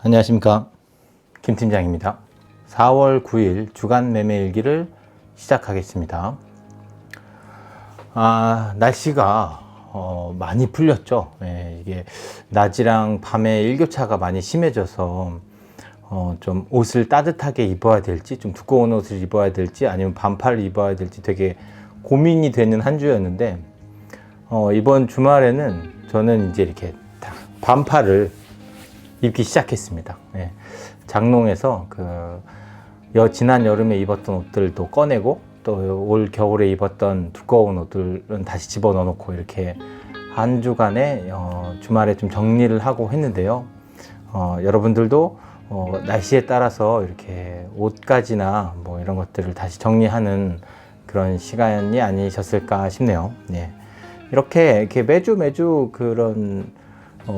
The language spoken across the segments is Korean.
안녕하십니까, 김 팀장입니다. 4월 9일 주간 매매일기를 시작하겠습니다. 날씨가 많이 풀렸죠. 이게 낮이랑 밤에 일교차가 많이 심해져서 좀 옷을 따뜻하게 입어야 될지, 좀 두꺼운 옷을 입어야 될지, 아니면 반팔을 입어야 될지 되게 고민이 되는 한 주였는데, 이번 주말에는 저는 이제 이렇게 반팔을 입기 시작했습니다. 장롱에서 지난 여름에 입었던 옷들도 꺼내고, 또 올 겨울에 입었던 두꺼운 옷들은 다시 집어넣어 놓고, 이렇게 한 주간에 주말에 좀 정리를 하고 했는데요. 여러분들도 날씨에 따라서 이렇게 옷가지나 뭐 이런 것들을 다시 정리하는 그런 시간이 아니셨을까 싶네요. 이렇게 매주 그런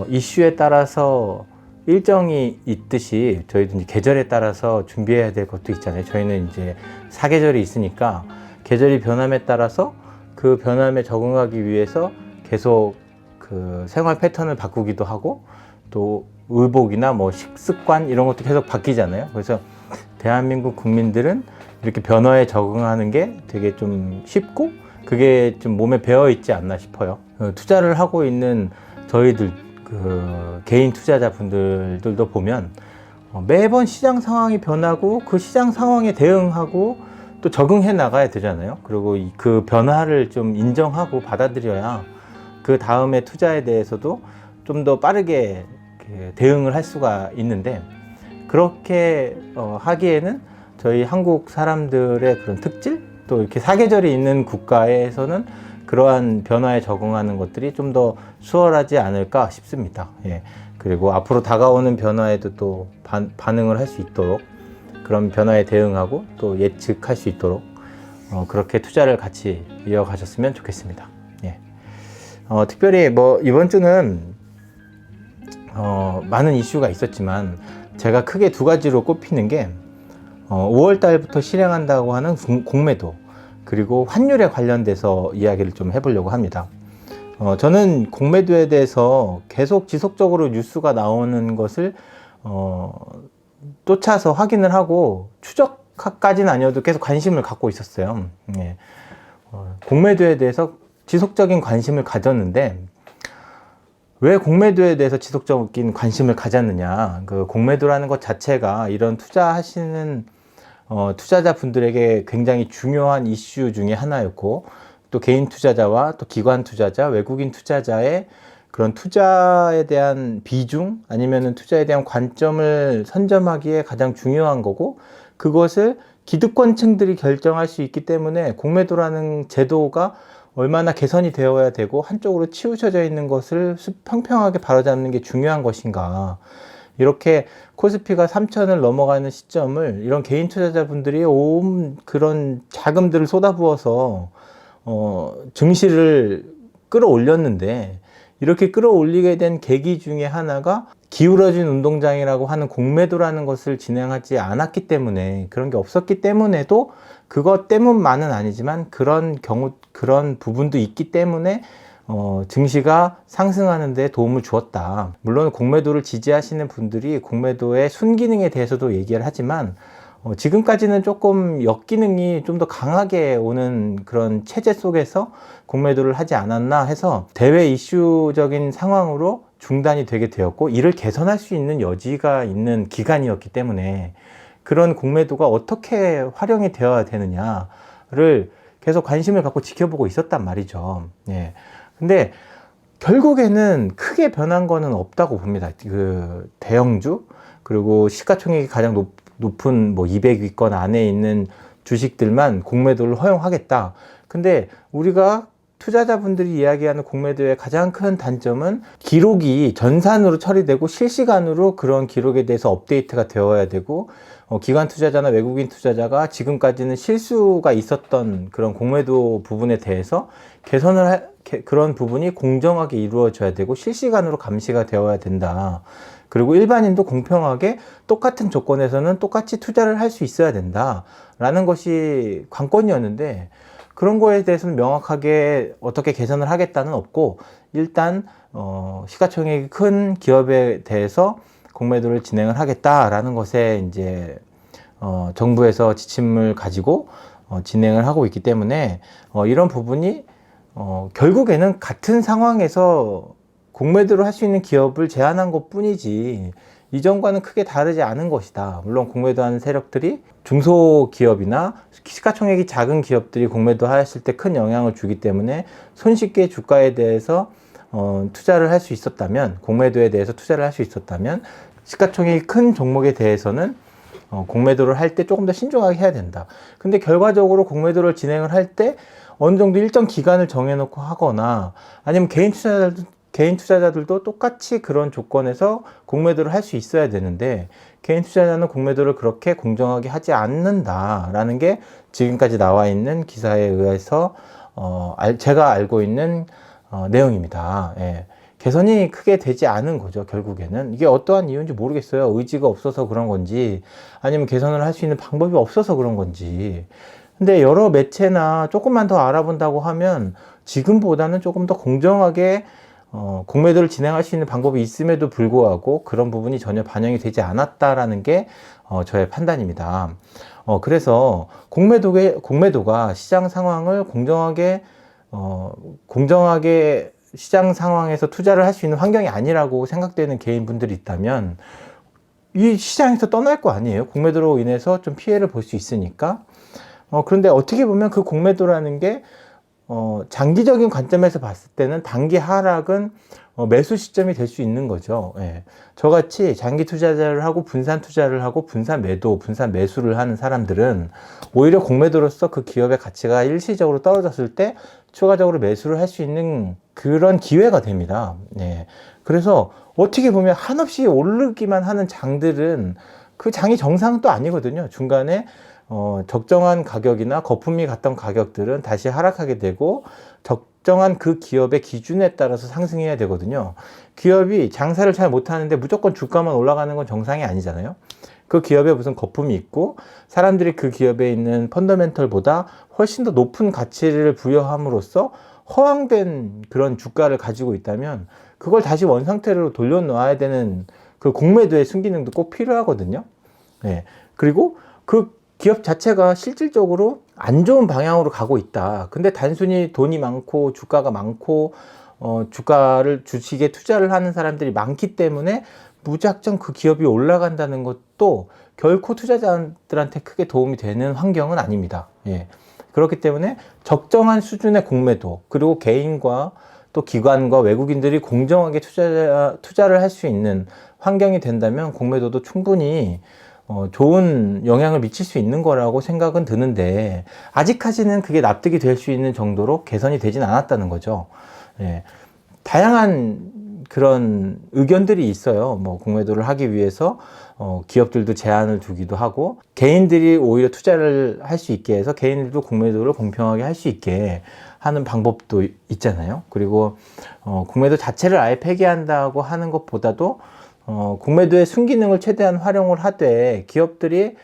이슈에 따라서 일정이 있듯이 저희도 이제 계절에 따라서 준비해야 될 것도 있잖아요. 저희는 이제 사계절이 있으니까 계절이 변함에 따라서 그 변함에 적응하기 위해서 계속 그 생활 패턴을 바꾸기도 하고, 또 의복이나 뭐 식습관 이런 것도 계속 바뀌잖아요. 그래서 대한민국 국민들은 이렇게 변화에 적응하는 게 되게 좀 쉽고, 그게 좀 몸에 배어 있지 않나 싶어요. 투자를 하고 있는 저희들 개인 투자자분들도 보면 매번 시장 상황이 변하고 그 시장 상황에 대응하고 또 적응해 나가야 되잖아요. 그리고 그 변화를 좀 인정하고 받아들여야 그 다음에 투자에 대해서도 좀 더 빠르게 대응을 할 수가 있는데, 그렇게 하기에는 저희 한국 사람들의 그런 특질, 또 이렇게 사계절이 있는 국가에서는 그러한 변화에 적응하는 것들이 좀 더 수월하지 않을까 싶습니다. 그리고 앞으로 다가오는 변화에도 또 반응을 할 수 있도록, 그런 변화에 대응하고 또 예측할 수 있도록 그렇게 투자를 같이 이어가셨으면 좋겠습니다. 특별히 뭐 이번 주는 많은 이슈가 있었지만, 제가 크게 두 가지로 꼽히는 게 5월 달부터 실행한다고 하는 공매도, 그리고 환율에 관련돼서 이야기를 좀 해보려고 합니다. 저는 공매도에 대해서 계속 지속적으로 뉴스가 나오는 것을 쫓아서 확인을 하고, 추적까지는 아니어도 계속 관심을 갖고 있었어요. 공매도에 대해서 지속적인 관심을 가졌는데, 왜 공매도에 대해서 지속적인 관심을 가졌느냐, 그 공매도라는 것 자체가 이런 투자하시는 투자자분들에게 굉장히 중요한 이슈 중에 하나였고, 또 개인 투자자와 또 기관 투자자, 외국인 투자자의 그런 투자에 대한 비중, 아니면은 투자에 대한 관점을 선점하기에 가장 중요한 거고, 그것을 기득권층들이 결정할 수 있기 때문에 공매도라는 제도가 얼마나 개선이 되어야 되고 한쪽으로 치우쳐져 있는 것을 평평하게 바로잡는 게 중요한 것인가. 이렇게 코스피가 3,000을 넘어가는 시점을 이런 개인 투자자분들이 온 그런 자금들을 쏟아부어서 증시를 끌어올렸는데, 이렇게 끌어올리게 된 계기 중에 하나가 기울어진 운동장이라고 하는 공매도라는 것을 진행하지 않았기 때문에, 그런 게 없었기 때문에도, 그것 때문만은 아니지만 그런 부분도 있기 때문에 증시가 상승하는 데 도움을 주었다. 물론 공매도를 지지하시는 분들이 공매도의 순기능에 대해서도 얘기를 하지만, 지금까지는 조금 역기능이 좀 더 강하게 오는 그런 체제 속에서 공매도를 하지 않았나 해서 대외 이슈적인 상황으로 중단이 되게 되었고, 이를 개선할 수 있는 여지가 있는 기간이었기 때문에 그런 공매도가 어떻게 활용이 되어야 되느냐를 계속 관심을 갖고 지켜보고 있었단 말이죠. 근데 결국에는 크게 변한 거는 없다고 봅니다. 그 대형주, 그리고 시가총액이 가장 높은 뭐 200위권 안에 있는 주식들만 공매도를 허용하겠다. 근데 우리가 투자자분들이 이야기하는 공매도의 가장 큰 단점은 기록이 전산으로 처리되고 실시간으로 그런 기록에 대해서 업데이트가 되어야 되고, 기관 투자자나 외국인 투자자가 지금까지는 실수가 있었던 그런 공매도 부분에 대해서 그런 부분이 공정하게 이루어져야 되고 실시간으로 감시가 되어야 된다. 그리고 일반인도 공평하게 똑같은 조건에서는 똑같이 투자를 할 수 있어야 된다 라는 것이 관건이었는데, 그런 거에 대해서는 명확하게 어떻게 개선을 하겠다는 없고, 일단 시가총액이 큰 기업에 대해서 공매도를 진행을 하겠다라는 것에 이제 정부에서 지침을 가지고 진행을 하고 있기 때문에 이런 부분이 결국에는 같은 상황에서 공매도를 할 수 있는 기업을 제한한 것 뿐이지 이전과는 크게 다르지 않은 것이다. 물론 공매도하는 세력들이 중소기업이나 시가총액이 작은 기업들이 공매도 하였을 때 큰 영향을 주기 때문에 손쉽게 주가에 대해서 투자를 할 수 있었다면, 공매도에 대해서 투자를 할 수 있었다면, 시가총액이 큰 종목에 대해서는 공매도를 할 때 조금 더 신중하게 해야 된다. 근데 결과적으로 공매도를 진행을 할 때 어느 정도 일정 기간을 정해놓고 하거나 아니면 개인 투자자들도 똑같이 그런 조건에서 공매도를 할 수 있어야 되는데 개인 투자자는 공매도를 그렇게 공정하게 하지 않는다라는 게 지금까지 나와 있는 기사에 의해서 제가 알고 있는 내용입니다. 예. 개선이 크게 되지 않은 거죠. 결국에는 이게 어떠한 이유인지 모르겠어요. 의지가 없어서 그런 건지 아니면 개선을 할 수 있는 방법이 없어서 그런 건지. 근데 여러 매체나 조금만 더 알아본다고 하면 지금보다는 조금 더 공정하게 공매도를 진행할 수 있는 방법이 있음에도 불구하고 그런 부분이 전혀 반영이 되지 않았다라는 게 저의 판단입니다. 그래서 공매도가 시장 상황을 공정하게 시장 상황에서 투자를 할 수 있는 환경이 아니라고 생각되는 개인분들이 있다면 이 시장에서 떠날 거 아니에요. 공매도로 인해서 좀 피해를 볼 수 있으니까. 그런데 어떻게 보면 그 공매도라는 게 장기적인 관점에서 봤을 때는 단기 하락은 매수 시점이 될 수 있는 거죠. 예. 저같이 장기 투자를 하고 분산 투자를 하고 분산 매도, 분산 매수를 하는 사람들은 오히려 공매도로서 그 기업의 가치가 일시적으로 떨어졌을 때 추가적으로 매수를 할 수 있는 그런 기회가 됩니다. 예. 그래서 어떻게 보면 한없이 오르기만 하는 장들은 그 장이 정상은 또 아니거든요. 중간에 적정한 가격이나 거품이 갔던 가격들은 다시 하락하게 되고 적정한 그 기업의 기준에 따라서 상승해야 되거든요. 기업이 장사를 잘 못하는데 무조건 주가만 올라가는 건 정상이 아니잖아요. 그 기업에 무슨 거품이 있고 사람들이 그 기업에 있는 펀더멘털보다 훨씬 더 높은 가치를 부여함으로써 허황된 그런 주가를 가지고 있다면 그걸 다시 원상태로 돌려놓아야 되는 그 공매도의 순기능도 꼭 필요하거든요. 네. 그리고 그 기업 자체가 실질적으로 안 좋은 방향으로 가고 있다. 근데 단순히 돈이 많고 주가가 많고 주식에 투자를 하는 사람들이 많기 때문에 무작정 그 기업이 올라간다는 것도 결코 투자자들한테 크게 도움이 되는 환경은 아닙니다. 예. 그렇기 때문에 적정한 수준의 공매도, 그리고 개인과 또 기관과 외국인들이 공정하게 투자를 할 수 있는 환경이 된다면 공매도도 충분히 좋은 영향을 미칠 수 있는 거라고 생각은 드는데 아직까지는 그게 납득이 될 수 있는 정도로 개선이 되진 않았다는 거죠. 예. 다양한 그런 의견들이 있어요. 뭐 공매도를 하기 위해서 기업들도 제한을 두기도 하고 개인들이 오히려 투자를 할 수 있게 해서 개인들도 공매도를 공평하게 할 수 있게 하는 방법도 있잖아요. 그리고 공매도 자체를 아예 폐기한다고 하는 것보다도 공매도의 순기능을 최대한 활용을 하되 기업들이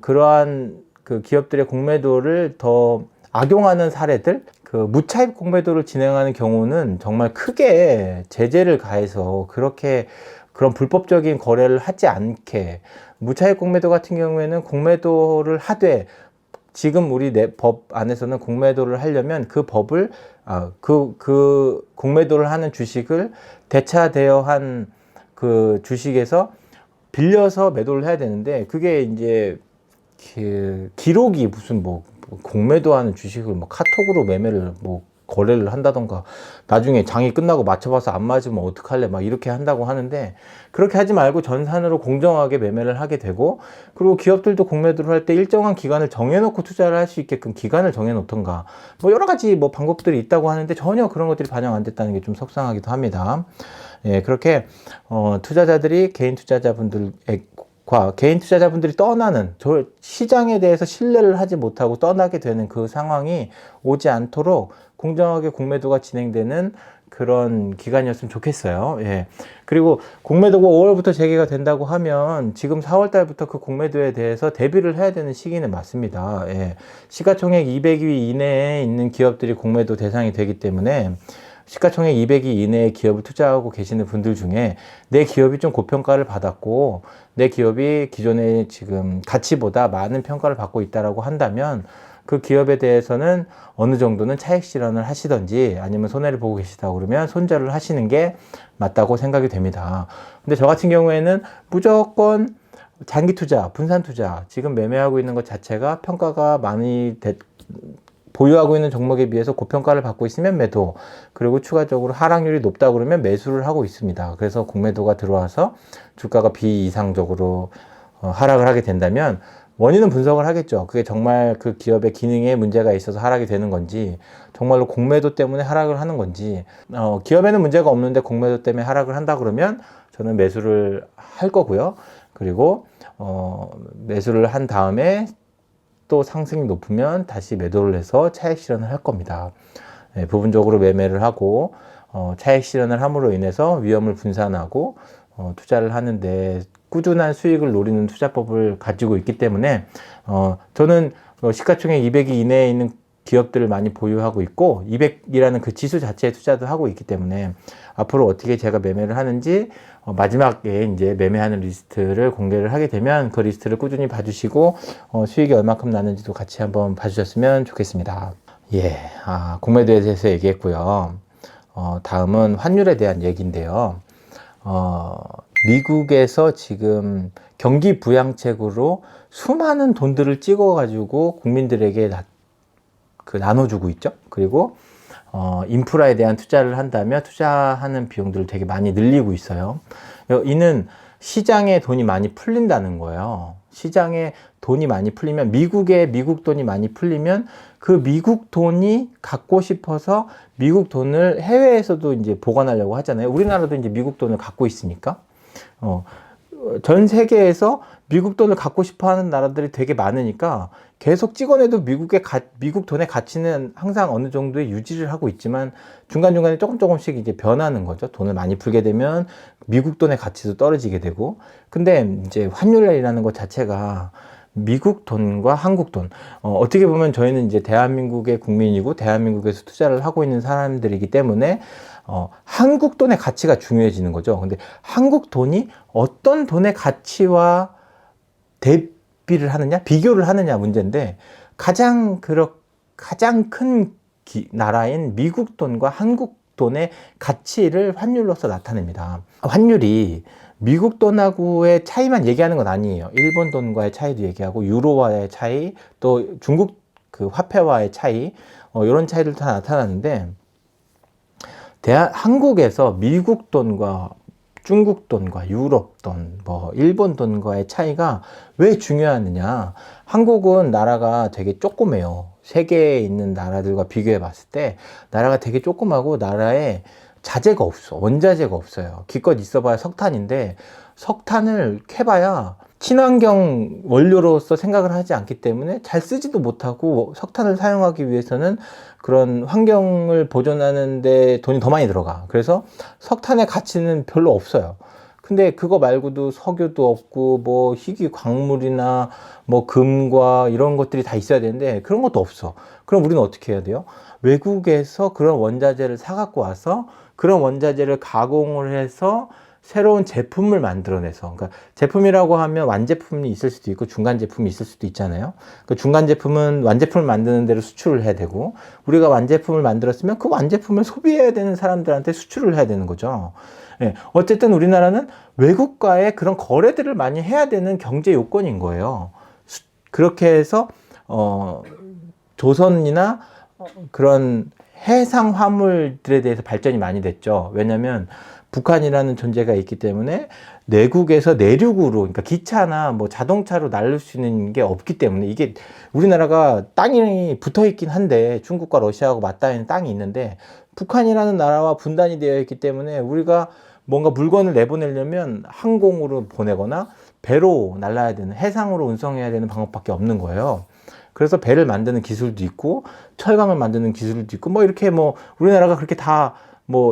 그러한 그 기업들의 공매도를 더 악용하는 사례들, 그 무차입 공매도를 진행하는 경우는 정말 크게 제재를 가해서 그런 불법적인 거래를 하지 않게, 무차입 공매도 같은 경우에는 공매도를 하되 지금 우리 법 안에서는 공매도를 하려면 그 법을 그 공매도를 하는 주식을 대차되어 한 그 주식에서 빌려서 매도를 해야 되는데 그게 이제 기록이 무슨 뭐 공매도하는 주식을 뭐 카톡으로 매매를 뭐 거래를 한다던가 나중에 장이 끝나고 맞춰봐서 안 맞으면 어떡할래 막 이렇게 한다고 하는데 그렇게 하지 말고 전산으로 공정하게 매매를 하게 되고 그리고 기업들도 공매도를 할 때 일정한 기간을 정해놓고 투자를 할 수 있게끔 기간을 정해놓던가 뭐 여러 가지 뭐 방법들이 있다고 하는데 전혀 그런 것들이 반영 안 됐다는 게 좀 속상하기도 합니다. 예, 그렇게 투자자들이 개인 투자자분들이 떠나는 시장에 대해서 신뢰를 하지 못하고 떠나게 되는 그 상황이 오지 않도록 공정하게 공매도가 진행되는 그런 기간이었으면 좋겠어요. 예. 그리고 공매도가 5월부터 재개가 된다고 하면 지금 4월 달부터 그 공매도에 대해서 대비를 해야 되는 시기는 맞습니다. 예. 시가총액 200위 이내에 있는 기업들이 공매도 대상이 되기 때문에 시가총액 200억 이내의 기업을 투자하고 계시는 분들 중에 내 기업이 좀 고평가를 받았고 내 기업이 기존의 지금 가치보다 많은 평가를 받고 있다라고 한다면 그 기업에 대해서는 어느 정도는 차익 실현을 하시던지 아니면 손해를 보고 계시다고 그러면 손절을 하시는 게 맞다고 생각이 됩니다. 근데 저 같은 경우에는 무조건 장기 투자, 분산 투자, 지금 매매하고 있는 것 자체가 평가가 많이 보유하고 있는 종목에 비해서 고평가를 받고 있으면 매도, 그리고 추가적으로 하락률이 높다 그러면 매수를 하고 있습니다. 그래서 공매도가 들어와서 주가가 비이상적으로 하락을 하게 된다면 원인은 분석을 하겠죠. 그게 정말 그 기업의 기능에 문제가 있어서 하락이 되는 건지, 정말로 공매도 때문에 하락을 하는 건지, 기업에는 문제가 없는데 공매도 때문에 하락을 한다 그러면 저는 매수를 할 거고요. 그리고 매수를 한 다음에 또 상승이 높으면 다시 매도를 해서 차익 실현을 할 겁니다. 네, 부분적으로 매매를 하고 차익 실현을 함으로 인해서 위험을 분산하고 투자를 하는데 꾸준한 수익을 노리는 투자법을 가지고 있기 때문에 저는 시가총액 200억 이내에 있는 기업들을 많이 보유하고 있고 200이라는 그 지수 자체에 투자도 하고 있기 때문에 앞으로 어떻게 제가 매매를 하는지 마지막에 이제 매매하는 리스트를 공개를 하게 되면 그 리스트를 꾸준히 봐주시고 수익이 얼마큼 나는지도 같이 한번 봐주셨으면 좋겠습니다. 예, 공매도에 대해서 얘기했고요. 다음은 환율에 대한 얘기인데요. 미국에서 지금 경기 부양책으로 수많은 돈들을 찍어가지고 국민들에게 나눠주고 있죠. 그리고 인프라에 대한 투자를 한다면 투자하는 비용들을 되게 많이 늘리고 있어요. 이는 시장에 돈이 많이 풀린다는 거예요. 시장에 돈이 많이 풀리면 미국 돈이 많이 풀리면 그 미국 돈이 갖고 싶어서 미국 돈을 해외에서도 이제 보관하려고 하잖아요. 우리나라도 이제 미국 돈을 갖고 있으니까. 전 세계에서 미국 돈을 갖고 싶어 하는 나라들이 되게 많으니까 계속 찍어내도 미국 돈의 가치는 항상 어느 정도의 유지를 하고 있지만 중간중간에 조금씩 이제 변하는 거죠. 돈을 많이 풀게 되면 미국 돈의 가치도 떨어지게 되고. 근데 이제 환율이라는 것 자체가 미국 돈과 한국 돈, 어떻게 보면 저희는 이제 대한민국의 국민이고 대한민국에서 투자를 하고 있는 사람들이기 때문에 한국 돈의 가치가 중요해지는 거죠. 근데 한국 돈이 어떤 돈의 가치와 대비를 하느냐, 비교를 하느냐 문제인데 가장 큰 나라인 미국 돈과 한국 돈의 가치를 환율로서 나타냅니다. 환율이 미국 돈하고의 차이만 얘기하는 건 아니에요. 일본 돈과의 차이도 얘기하고 유로와의 차이, 또 중국 그 화폐와의 차이, 이런 차이들도 다 나타나는데 한국에서 미국 돈과 중국 돈과 유럽 돈, 일본 돈과의 차이가 왜 중요하느냐? 한국은 나라가 되게 조그매요. 세계에 있는 나라들과 비교해 봤을 때 나라가 되게 조그마고 나라에 자재가 없어. 원자재가 없어요. 기껏 있어봐야 석탄인데 석탄을 캐봐야 친환경 원료로서 생각을 하지 않기 때문에 잘 쓰지도 못하고 석탄을 사용하기 위해서는 그런 환경을 보존하는 데 돈이 더 많이 들어가. 그래서 석탄의 가치는 별로 없어요. 근데 그거 말고도 석유도 없고 희귀 광물이나 금과 이런 것들이 다 있어야 되는데 그런 것도 없어. 그럼 우리는 어떻게 해야 돼요? 외국에서 그런 원자재를 사갖고 와서 그런 원자재를 가공을 해서 새로운 제품을 만들어내서, 그러니까 제품이라고 하면 완제품이 있을 수도 있고 중간 제품이 있을 수도 있잖아요. 그 중간 제품은 완제품을 만드는 데로 수출을 해야 되고, 우리가 완제품을 만들었으면 그 완제품을 소비해야 되는 사람들한테 수출을 해야 되는 거죠. 예, 어쨌든 우리나라는 외국과의 그런 거래들을 많이 해야 되는 경제 요건인 거예요. 그렇게 해서 조선이나 그런 해상 화물들에 대해서 발전이 많이 됐죠. 왜냐하면 북한이라는 존재가 있기 때문에 내국에서 내륙으로, 그러니까 기차나 자동차로 날릴 수 있는 게 없기 때문에, 이게 우리나라가 땅이 붙어 있긴 한데 중국과 러시아하고 맞닿아 있는 땅이 있는데 북한이라는 나라와 분단이 되어 있기 때문에 우리가 뭔가 물건을 내보내려면 항공으로 보내거나 배로 날라야 되는, 해상으로 운송해야 되는 방법밖에 없는 거예요. 그래서 배를 만드는 기술도 있고 철강을 만드는 기술도 있고 이렇게 우리나라가 그렇게 다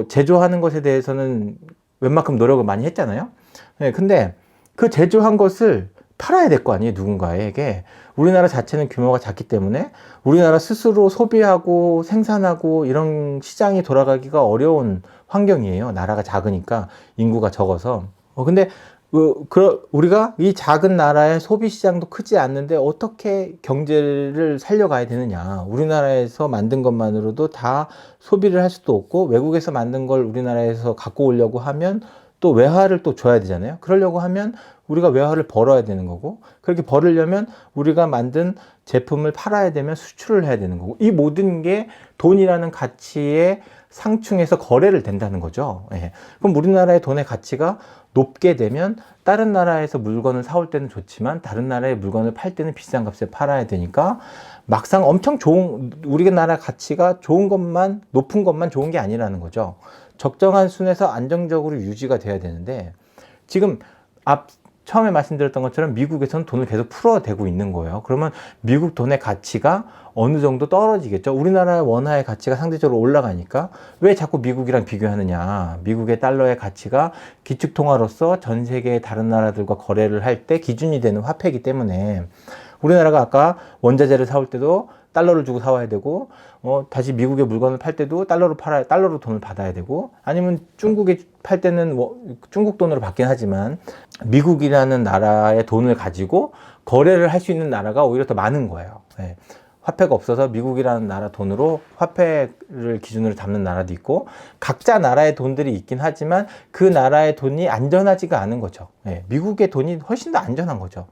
제조하는 것에 대해서는 웬만큼 노력을 많이 했잖아요. 네, 근데 그 제조한 것을 팔아야 될 거 아니에요, 누군가에게. 우리나라 자체는 규모가 작기 때문에 우리나라 스스로 소비하고 생산하고 이런 시장이 돌아가기가 어려운 환경이에요. 나라가 작으니까, 인구가 적어서. 근데 우리가 이 작은 나라의 소비 시장도 크지 않는데 어떻게 경제를 살려가야 되느냐. 우리나라에서 만든 것만으로도 다 소비를 할 수도 없고, 외국에서 만든 걸 우리나라에서 갖고 오려고 하면 또 외화를 또 줘야 되잖아요. 그러려고 하면 우리가 외화를 벌어야 되는 거고, 그렇게 벌으려면 우리가 만든 제품을 팔아야 되면 수출을 해야 되는 거고, 이 모든 게 돈이라는 가치에 상충해서 거래를 된다는 거죠. 예. 그럼 우리나라의 돈의 가치가 높게 되면 다른 나라에서 물건을 사올 때는 좋지만 다른 나라의 물건을 팔 때는 비싼 값에 팔아야 되니까, 막상 엄청 우리나라 가치가 좋은 것만, 높은 것만 좋은 게 아니라는 거죠. 적정한 순에서 안정적으로 유지가 돼야 되는데, 지금 처음에 말씀드렸던 것처럼 미국에서는 돈을 계속 풀어대고 있는 거예요. 그러면 미국 돈의 가치가 어느 정도 떨어지겠죠. 우리나라의 원화의 가치가 상대적으로 올라가니까 왜 자꾸 미국이랑 비교하느냐. 미국의 달러의 가치가 기축통화로서 전 세계의 다른 나라들과 거래를 할 때 기준이 되는 화폐이기 때문에, 우리나라가 아까 원자재를 사올 때도 달러를 주고 사와야 되고, 다시 미국의 물건을 팔 때도 달러로 돈을 받아야 되고, 아니면 중국에 팔 때는 중국 돈으로 받긴 하지만 미국이라는 나라의 돈을 가지고 거래를 할 수 있는 나라가 오히려 더 많은 거예요. 예. 화폐가 없어서 미국이라는 나라 돈으로 화폐를 기준으로 잡는 나라도 있고, 각자 나라의 돈들이 있긴 하지만 그 나라의 돈이 안전하지가 않은 거죠. 예. 미국의 돈이 훨씬 더 안전한 거죠.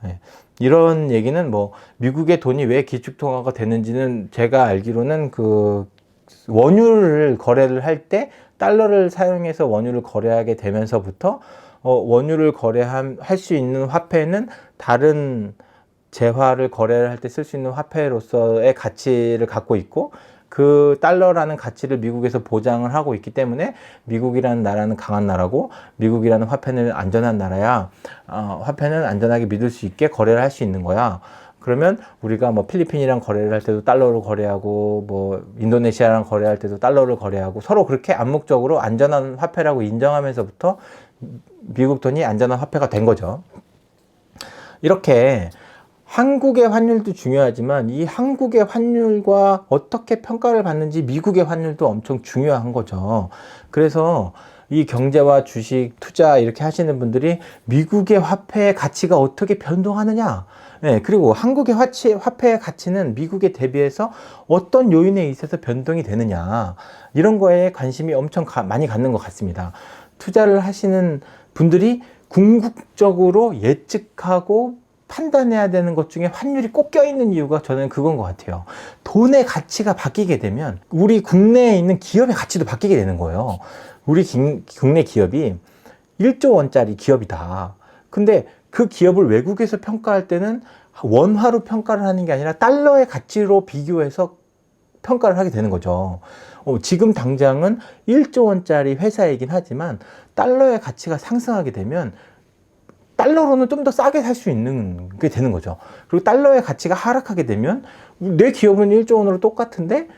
예. 이런 얘기는 미국의 돈이 왜 기축통화가 되는지는, 제가 알기로는 원유를 거래를 할 때 달러를 사용해서 원유를 거래하게 되면서부터 원유를 거래할 수 있는 화폐는 다른 재화를 거래를 할 때 쓸 수 있는 화폐로서의 가치를 갖고 있고, 그 달러라는 가치를 미국에서 보장을 하고 있기 때문에 미국이라는 나라는 강한 나라고, 미국이라는 화폐는 안전한 나라야. 화폐는 안전하게 믿을 수 있게 거래를 할 수 있는 거야. 그러면 우리가 필리핀이랑 거래를 할 때도 달러로 거래하고, 인도네시아랑 거래할 때도 달러를 거래하고, 서로 그렇게 암묵적으로 안전한 화폐라고 인정하면서부터 미국 돈이 안전한 화폐가 된 거죠. 이렇게 한국의 환율도 중요하지만 이 한국의 환율과 어떻게 평가를 받는지 미국의 환율도 엄청 중요한 거죠. 그래서 이 경제와 주식, 투자 이렇게 하시는 분들이 미국의 화폐의 가치가 어떻게 변동하느냐, 네, 그리고 한국의 화폐의 가치는 미국에 대비해서 어떤 요인에 있어서 변동이 되느냐, 이런 거에 관심이 엄청 많이 갖는 것 같습니다. 투자를 하시는 분들이 궁극적으로 예측하고 판단해야 되는 것 중에 환율이 꼭 껴있는 이유가 저는 그건 것 같아요. 돈의 가치가 바뀌게 되면 우리 국내에 있는 기업의 가치도 바뀌게 되는 거예요. 우리 국내 기업이 1조 원짜리 기업이다. 근데 그 기업을 외국에서 평가할 때는 원화로 평가를 하는 게 아니라 달러의 가치로 비교해서 평가를 하게 되는 거죠. 지금 당장은 1조 원짜리 회사이긴 하지만 달러의 가치가 상승하게 되면 달러로는 좀 더 싸게 살 수 있는 게 되는 거죠. 그리고 달러의 가치가 하락하게 되면 내 기업은 1조 원으로 똑같은데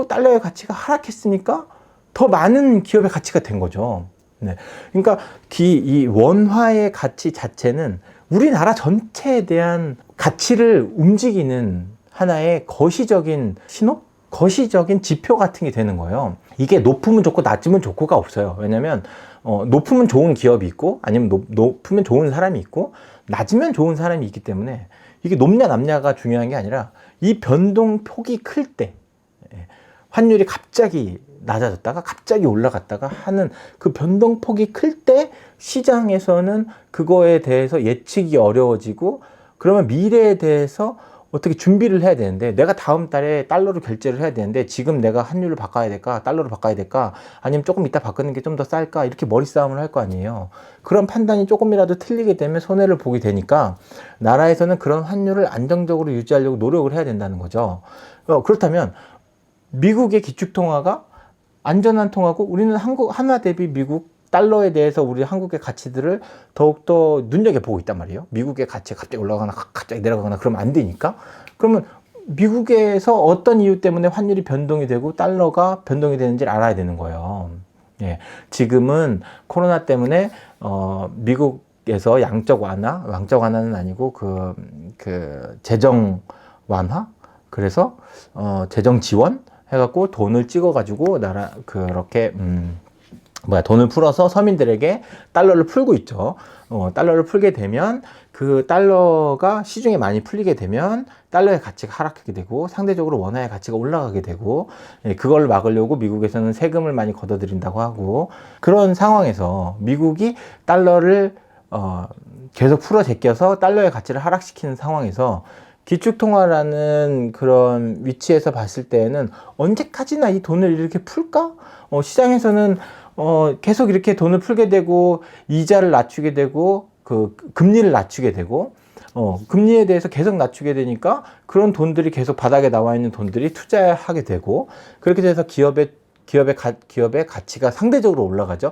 달러의 가치가 하락했으니까 더 많은 기업의 가치가 된 거죠. 네. 그러니까 이 원화의 가치 자체는 우리나라 전체에 대한 가치를 움직이는 하나의 거시적인 신호? 거시적인 지표 같은 게 되는 거예요. 이게 높으면 좋고 낮으면 좋고가 없어요. 왜냐면 높으면 좋은 기업이 있고, 아니면 높으면 좋은 사람이 있고, 낮으면 좋은 사람이 있기 때문에 이게 높냐 낮냐가 중요한 게 아니라 이 변동폭이 클 때, 환율이 갑자기 낮아졌다가 갑자기 올라갔다가 하는 그 변동폭이 클 때 시장에서는 그거에 대해서 예측이 어려워지고, 그러면 미래에 대해서 어떻게 준비를 해야 되는데, 내가 다음 달에 달러로 결제를 해야 되는데 지금 내가 환율을 바꿔야 될까, 달러로 바꿔야 될까, 아니면 조금 이따 바꾸는 게 좀 더 쌀까, 이렇게 머리싸움을 할 거 아니에요. 그런 판단이 조금이라도 틀리게 되면 손해를 보게 되니까 나라에서는 그런 환율을 안정적으로 유지하려고 노력을 해야 된다는 거죠. 그렇다면 미국의 기축통화가 안전한 통화고, 우리는 한화 대비 미국 달러에 대해서 우리 한국의 가치들을 더욱더 눈여겨보고 있단 말이에요. 미국의 가치가 갑자기 올라가거나 갑자기 내려가거나 그러면 안 되니까. 그러면 미국에서 어떤 이유 때문에 환율이 변동이 되고 달러가 변동이 되는지를 알아야 되는 거예요. 예. 지금은 코로나 때문에 미국 미국에서 양적 완화는 아니고 그 재정 완화? 그래서 재정 지원 해갖고 돈을 찍어가지고 그렇게 돈을 풀어서 서민들에게 달러를 풀고 있죠. 달러를 풀게 되면 그 달러가 시중에 많이 풀리게 되면 달러의 가치가 하락하게 되고 상대적으로 원화의 가치가 올라가게 되고, 그걸 막으려고 미국에서는 세금을 많이 걷어들인다고 하고, 그런 상황에서 미국이 달러를 계속 풀어 제껴서 달러의 가치를 하락시키는 상황에서 기축통화라는 그런 위치에서 봤을 때에는 언제까지나 이 돈을 이렇게 풀까? 시장에서는 계속 이렇게 돈을 풀게 되고 이자를 낮추게 되고 그 금리를 낮추게 되고 금리에 대해서 계속 낮추게 되니까 그런 돈들이 계속 바닥에 나와 있는 돈들이 투자하게 되고, 그렇게 돼서 기업의 가치가 상대적으로 올라가죠.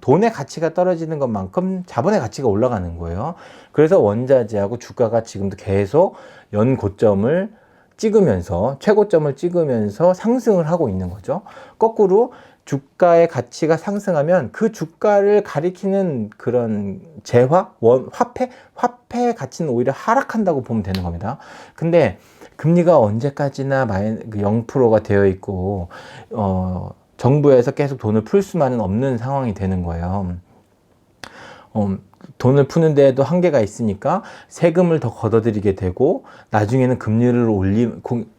돈의 가치가 떨어지는 것만큼 자본의 가치가 올라가는 거예요. 그래서 원자재하고 주가가 지금도 계속 연고점을 찍으면서 최고점을 찍으면서 상승을 하고 있는 거죠. 거꾸로 주가의 가치가 상승하면 그 주가를 가리키는 그런 화폐 가치는 오히려 하락한다고 보면 되는 겁니다. 근데 금리가 언제까지나 0%가 되어 있고 정부에서 계속 돈을 풀 수만은 없는 상황이 되는 거예요. 돈을 푸는 데에도 한계가 있으니까 세금을 더 걷어들이게 되고, 나중에는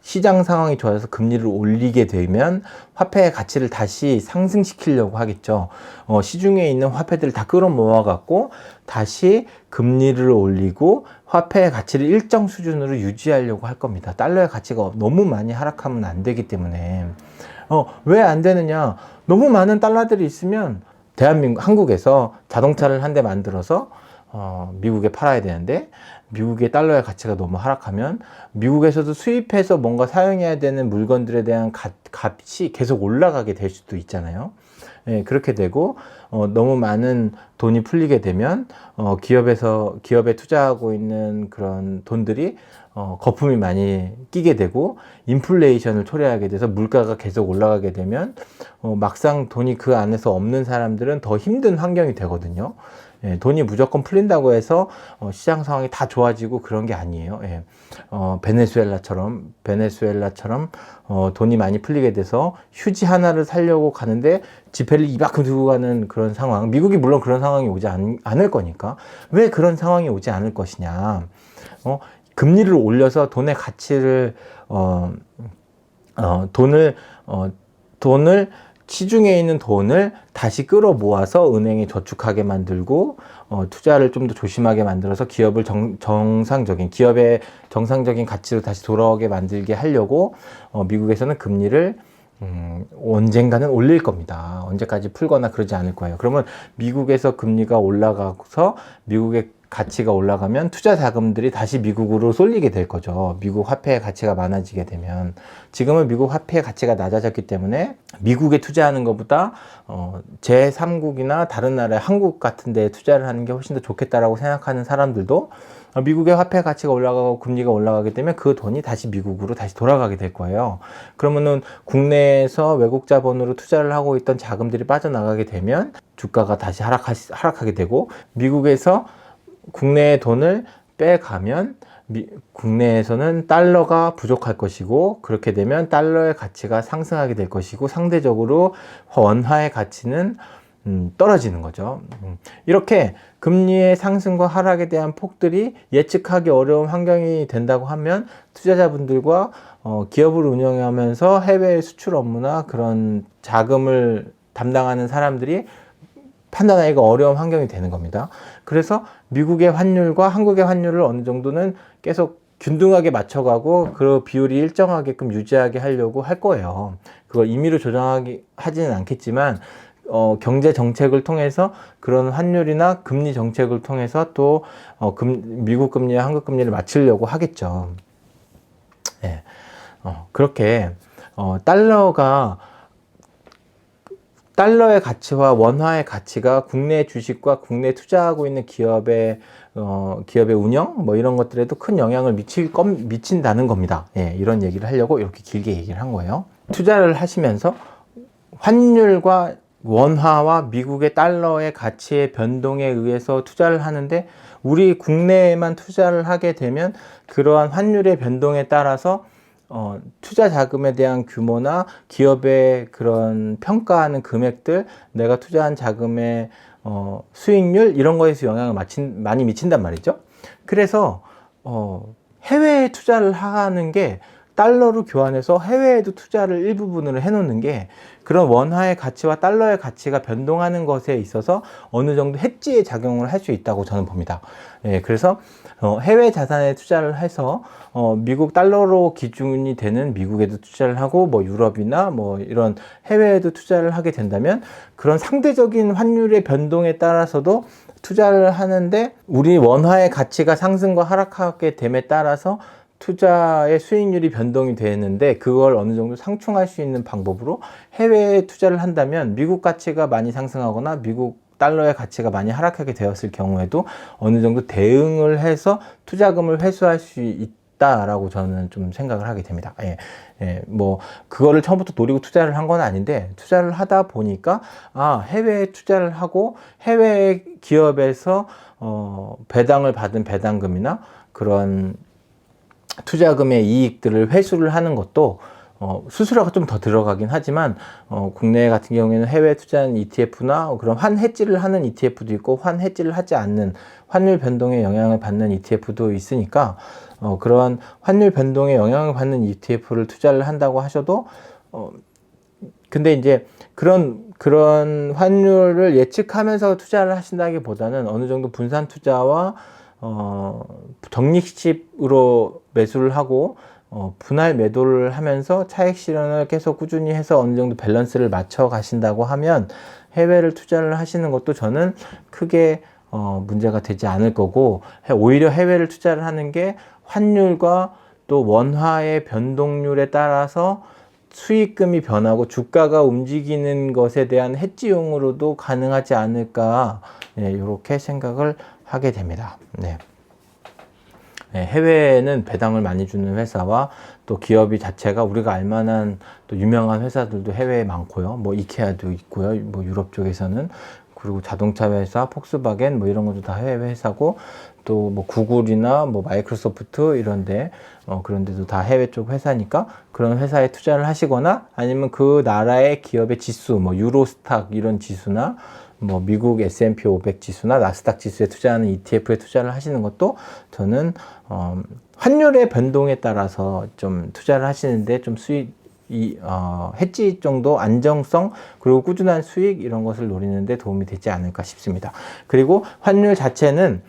시장 상황이 좋아져서 금리를 올리게 되면 화폐의 가치를 다시 상승시키려고 하겠죠. 시중에 있는 화폐들을 다 끌어모아 갖고 다시 금리를 올리고 화폐의 가치를 일정 수준으로 유지하려고 할 겁니다. 달러의 가치가 너무 많이 하락하면 안 되기 때문에. 왜 안 되느냐? 너무 많은 달러들이 있으면 한국에서 자동차를 한 대 만들어서 미국에 팔아야 되는데, 미국의 달러의 가치가 너무 하락하면 미국에서도 수입해서 뭔가 사용해야 되는 물건들에 대한 값이 계속 올라가게 될 수도 있잖아요. 그렇게 되고 너무 많은 돈이 풀리게 되면 기업에 투자하고 있는 그런 돈들이 거품이 많이 끼게 되고 인플레이션을 초래하게 돼서 물가가 계속 올라가게 되면 막상 돈이 그 안에서 없는 사람들은 더 힘든 환경이 되거든요. 돈이 무조건 풀린다고 해서 시장 상황이 다 좋아지고 그런 게 아니에요. 베네수엘라처럼 돈이 많이 풀리게 돼서 휴지 하나를 사려고 가는데 지폐를 이만큼 들고 가는 그런 상황. 미국이 물론 그런 상황이 오지 않을 거니까. 왜 그런 상황이 오지 않을 것이냐. 금리를 올려서 돈의 가치를 돈을 시중에 있는 돈을 다시 끌어 모아서 은행에 저축하게 만들고 투자를 좀 더 조심하게 만들어서 기업의 정상적인 가치로 다시 돌아오게 만들게 하려고 미국에서는 금리를 언젠가는 올릴 겁니다. 언제까지 풀거나 그러지 않을 거예요. 그러면 미국에서 금리가 올라가서 미국의 가치가 올라가면 투자 자금들이 다시 미국으로 쏠리게 될 거죠. 미국 화폐의 가치가 많아지게 되면. 지금은 미국 화폐의 가치가 낮아졌기 때문에 미국에 투자하는 것보다 제3국이나 다른 나라의 한국 같은 데에 투자를 하는 게 훨씬 더 좋겠다라고 생각하는 사람들도 미국의 화폐 가치가 올라가고 금리가 하락하게 되면 그 돈이 다시 미국으로 다시 돌아가게 될 거예요. 그러면은 국내에서 외국 자본으로 투자를 하고 있던 자금들이 빠져나가게 되면 주가가 다시 하락하게 되고, 미국에서 국내의 돈을 빼가면 국내에서는 달러가 부족할 것이고, 그렇게 되면 달러의 가치가 상승하게 될 것이고 상대적으로 원화의 가치는 떨어지는 거죠. 이렇게 금리의 상승과 하락에 대한 폭들이 예측하기 어려운 환경이 된다고 하면 투자자분들과 기업을 운영하면서 해외 수출 업무나 그런 자금을 담당하는 사람들이 판단하기가 어려운 환경이 되는 겁니다. 그래서 미국의 환율과 한국의 환율을 어느 정도는 계속 균등하게 맞춰가고 그 비율이 일정하게끔 유지하게 하려고 할 거예요. 그걸 임의로 하지는 않겠지만 경제 정책을 통해서 그런 환율이나 금리 정책을 통해서 또 미국 금리와 한국 금리를 맞추려고 하겠죠. 네. 그렇게 달러의 가치와 원화의 가치가 국내 주식과 국내 투자하고 있는 기업의 운영 이런 것들에도 큰 영향을 미친다는 겁니다. 예, 이런 얘기를 하려고 이렇게 길게 얘기를 한 거예요. 투자를 하시면서 환율과 원화와 미국의 달러의 가치의 변동에 의해서 투자를 하는데, 우리 국내에만 투자를 하게 되면 그러한 환율의 변동에 따라서 투자 자금에 대한 규모나 기업의 그런 평가하는 금액들, 내가 투자한 자금의 수익률, 이런 거에서 영향을 많이 미친단 말이죠. 그래서 해외에 투자를 하는 게, 달러로 교환해서 해외에도 투자를 일부분으로 해놓는 게, 그런 원화의 가치와 달러의 가치가 변동하는 것에 있어서 어느 정도 해지의 작용을 할 수 있다고 저는 봅니다. 예, 그래서 해외 자산에 투자를 해서 미국 달러로 기준이 되는 미국에도 투자를 하고, 뭐 유럽이나 뭐 이런 해외에도 투자를 하게 된다면, 그런 상대적인 환율의 변동에 따라서도 투자를 하는데, 우리 원화의 가치가 상승과 하락하게 됨에 따라서 투자의 수익률이 변동이 되는데, 그걸 어느 정도 상충할 수 있는 방법으로 해외에 투자를 한다면, 미국 가치가 많이 상승하거나 미국 달러의 가치가 많이 하락하게 되었을 경우에도 어느 정도 대응을 해서 투자금을 회수할 수 있다라고 저는 좀 생각을 하게 됩니다. 뭐 그거를 처음부터 노리고 투자를 한 건 아닌데, 투자를 하다 보니까 해외에 투자를 하고 해외 기업에서 배당을 받은 배당금이나 그런 투자금의 이익들을 회수를 하는 것도 수수료가 좀 더 들어가긴 하지만, 국내 같은 경우에는 해외 투자하는 ETF나 그런 환해지를 하는 ETF도 있고, 환해지를 하지 않는 환율 변동에 영향을 받는 ETF도 있으니까, 그런 환율 변동에 영향을 받는 ETF를 투자를 한다고 하셔도, 근데 이제 그런 환율을 예측하면서 투자를 하신다기보다는 어느 정도 분산 투자와 적립식으로 매수를 하고 분할 매도를 하면서 차익 실현을 계속 꾸준히 해서 어느 정도 밸런스를 맞춰 가신다고 하면, 해외를 투자를 하시는 것도 저는 크게 문제가 되지 않을 거고, 오히려 해외를 투자를 하는 게 환율과 또 원화의 변동률에 따라서 수익금이 변하고 주가가 움직이는 것에 대한 해지용으로도 가능하지 않을까, 이렇게 생각을 하게 됩니다. 해외에는 배당을 많이 주는 회사와 또 기업이 자체가 우리가 알만한 또 유명한 회사들도 해외에 많고요. 뭐 이케아도 있고요. 뭐 유럽 쪽에서는. 그리고 자동차 회사, 폭스바겐 뭐 이런 것도 다 해외 회사고, 또 뭐 구글이나 뭐 마이크로소프트 이런데 그런 데도 다 해외 쪽 회사니까, 그런 회사에 투자를 하시거나, 아니면 그 나라의 기업의 지수, 뭐 유로스탁 이런 지수나 뭐 미국 S&P 500 지수나 나스닥 지수에 투자하는 ETF에 투자를 하시는 것도 저는 환율의 변동에 따라서 좀 투자를 하시는데 좀 해지 정도 안정성, 그리고 꾸준한 수익, 이런 것을 노리는데 도움이 되지 않을까 싶습니다. 그리고 환율 자체는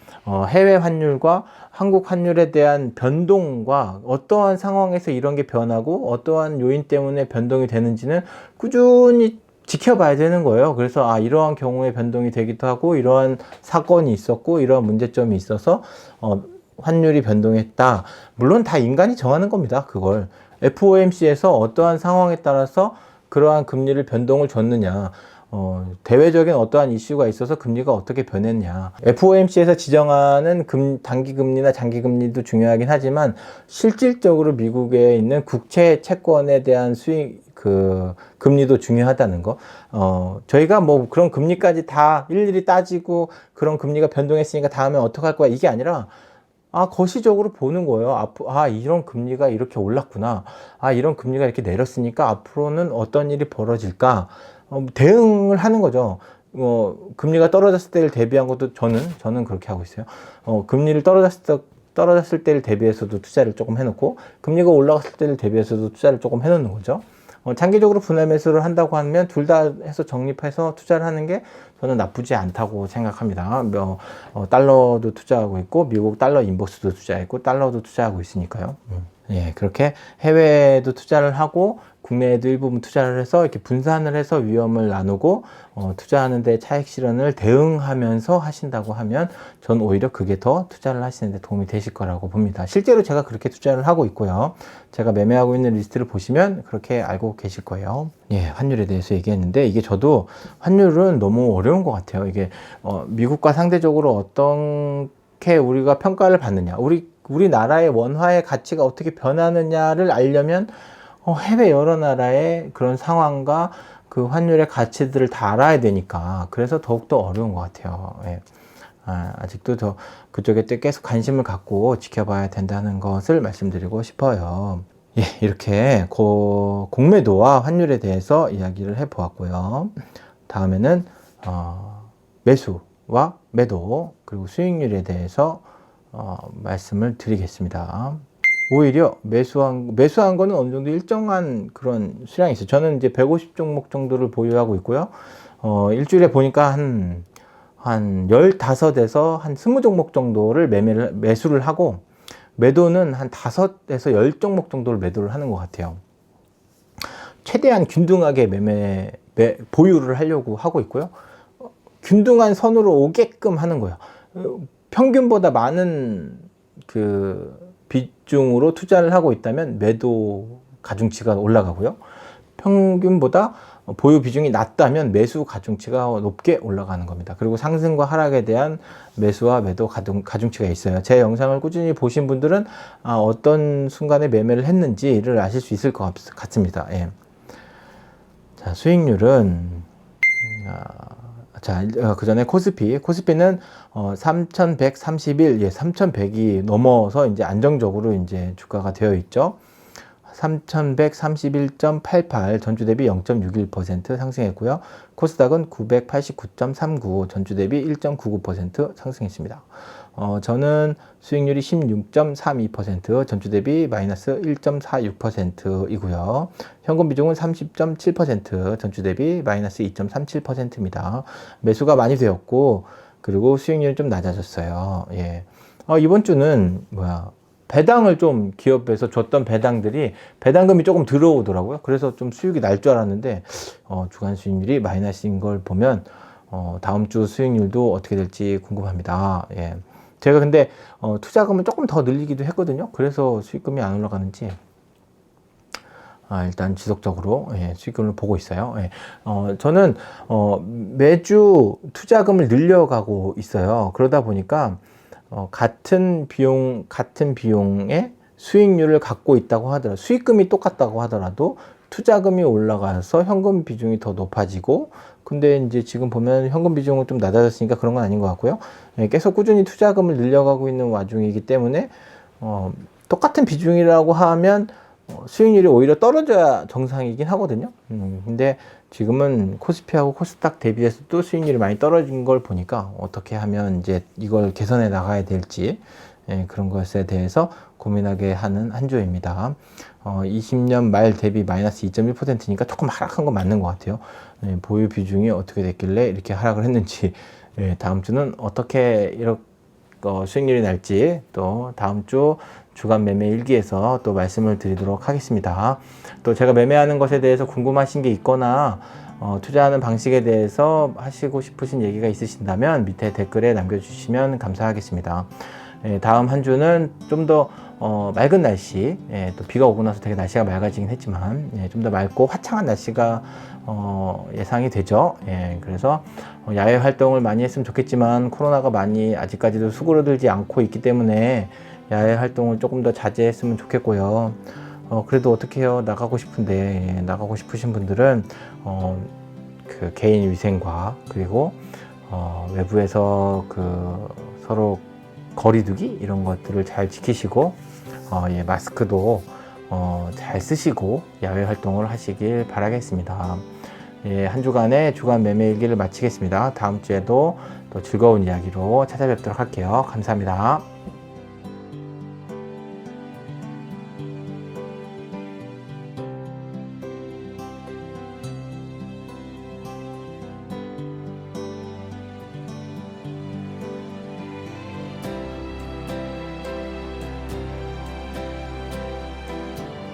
해외 환율과 한국 환율에 대한 변동과 어떠한 상황에서 이런 게 변하고 어떠한 요인 때문에 변동이 되는지는 꾸준히 지켜봐야 되는 거예요. 그래서 이러한 경우에 변동이 되기도 하고, 이러한 사건이 있었고, 이러한 문제점이 있어서 환율이 변동했다. 물론 다 인간이 정하는 겁니다. 그걸 FOMC에서 어떠한 상황에 따라서 그러한 금리를 변동을 줬느냐, 대외적인 어떠한 이슈가 있어서 금리가 어떻게 변했냐. FOMC에서 지정하는 단기금리나 장기금리도 중요하긴 하지만, 실질적으로 미국에 있는 국채 채권에 대한 금리도 중요하다는 거. 저희가 뭐 그런 금리까지 다 일일이 따지고, 그런 금리가 변동했으니까 다음에 어떡할 거야, 이게 아니라, 거시적으로 보는 거예요. 이런 금리가 이렇게 올랐구나. 이런 금리가 이렇게 내렸으니까 앞으로는 어떤 일이 벌어질까? 대응을 하는 거죠. 금리가 떨어졌을 때를 대비한 것도 저는 그렇게 하고 있어요. 금리를 떨어졌을 때를 대비해서도 투자를 조금 해놓고, 금리가 올라갔을 때를 대비해서도 투자를 조금 해놓는 거죠. 장기적으로 분할 매수를 한다고 하면 둘 다 해서 적립해서 투자를 하는 게 저는 나쁘지 않다고 생각합니다. 달러도 투자하고 있고, 미국 달러 인버스도 투자했고, 달러도 투자하고 있으니까요. 그렇게 해외에도 투자를 하고 국내에도 일부분 투자를 해서 이렇게 분산을 해서 위험을 나누고 투자하는데 차익 실현을 대응하면서 하신다고 하면, 전 오히려 그게 더 투자를 하시는데 도움이 되실 거라고 봅니다. 실제로 제가 그렇게 투자를 하고 있고요. 제가 매매하고 있는 리스트를 보시면 그렇게 알고 계실 거예요. 환율에 대해서 얘기했는데, 이게 저도 환율은 너무 어려운 것 같아요. 이게 미국과 상대적으로 어떻게 우리가 평가를 받느냐, 우리나라의 원화의 가치가 어떻게 변하느냐를 알려면 해외 여러 나라의 그런 상황과 그 환율의 가치들을 다 알아야 되니까 그래서 더욱더 어려운 것 같아요. 예. 아직도 더 그쪽에 계속 관심을 갖고 지켜봐야 된다는 것을 말씀드리고 싶어요. 예, 이렇게 공매도와 환율에 대해서 이야기를 해 보았고요. 다음에는 매수와 매도 그리고 수익률에 대해서 말씀을 드리겠습니다. 오히려 매수한 거는 어느 정도 일정한 그런 수량이 있어요. 저는 이제 150 종목 정도를 보유하고 있고요. 일주일에 보니까 한 15에서 한 20종목 정도를 매수를 하고, 매도는 한 5에서 10종목 정도를 매도를 하는 것 같아요. 최대한 균등하게 보유를 하려고 하고 있고요. 균등한 선으로 오게끔 하는 거예요. 평균보다 많은 그 비중으로 투자를 하고 있다면 매도 가중치가 올라가고요. 평균보다 보유 비중이 낮다면 매수 가중치가 높게 올라가는 겁니다. 그리고 상승과 하락에 대한 매수와 매도 가중치가 있어요. 제 영상을 꾸준히 보신 분들은 어떤 순간에 매매를 했는지를 아실 수 있을 것 같습니다. 예. 자, 수익률은 그 전에 코스피는 3,131, 3,100이 넘어서 이제 안정적으로 이제 주가가 되어 있죠. 3,131.88 전주 대비 0.61% 상승했고요. 코스닥은 989.39 전주 대비 1.99% 상승했습니다. 저는 수익률이 16.32% 전주 대비 마이너스 1.46%이고요. 현금 비중은 30.7% 전주 대비 마이너스 2.37%입니다. 매수가 많이 되었고, 그리고 수익률이 좀 낮아졌어요. 예. 이번 주는 배당을 좀 기업에서 줬던 배당금이 조금 들어오더라고요. 그래서 좀 수익이 날 줄 알았는데 주간 수익률이 마이너스인 걸 보면 다음 주 수익률도 어떻게 될지 궁금합니다. 예. 제가 근데 투자금을 조금 더 늘리기도 했거든요. 그래서 수익금이 안 올라가는지 일단 지속적으로 수익금을 보고 있어요. 예. 저는 매주 투자금을 늘려가고 있어요. 그러다 보니까 같은 비용의 수익률을 갖고 있다고 하더라도, 수익금이 똑같다고 하더라도 투자금이 올라가서 현금 비중이 더 높아지고, 근데 이제 지금 보면 현금 비중은 좀 낮아졌으니까 그런 건 아닌 것 같고요. 계속 꾸준히 투자금을 늘려가고 있는 와중이기 때문에 똑같은 비중이라고 하면 수익률이 오히려 떨어져야 정상이긴 하거든요. 근데 지금은 코스피하고 코스닥 대비해서도 수익률이 많이 떨어진 걸 보니까 어떻게 하면 이제 이걸 개선해 나가야 될지 그런 것에 대해서 고민하게 하는 한 주입니다. 20년 말 대비 마이너스 2.1%니까 조금 하락한 건 맞는 것 같아요. 보유 비중이 어떻게 됐길래 이렇게 하락을 했는지, 다음 주는 어떻게 이렇게 수익률이 날지 또 다음 주 주간 매매 일기에서 또 말씀을 드리도록 하겠습니다. 또 제가 매매하는 것에 대해서 궁금하신 게 있거나 투자하는 방식에 대해서 하시고 싶으신 얘기가 있으신다면 밑에 댓글에 남겨주시면 감사하겠습니다. 다음 한 주는 좀 더 맑은 날씨, 또 비가 오고 나서 되게 날씨가 맑아지긴 했지만 좀 더 맑고 화창한 날씨가 예상이 되죠. 그래서 야외 활동을 많이 했으면 좋겠지만 코로나가 많이 아직까지도 수그러들지 않고 있기 때문에 야외 활동을 조금 더 자제했으면 좋겠고요. 그래도 어떻게 해요? 나가고 싶은데, 나가고 싶으신 분들은 그 개인 위생과 그리고 외부에서 그 서로 거리두기 이런 것들을 잘 지키시고 마스크도 잘 쓰시고 야외 활동을 하시길 바라겠습니다. 한 주간의 주간 매매 일기를 마치겠습니다. 다음 주에도 또 즐거운 이야기로 찾아뵙도록 할게요. 감사합니다.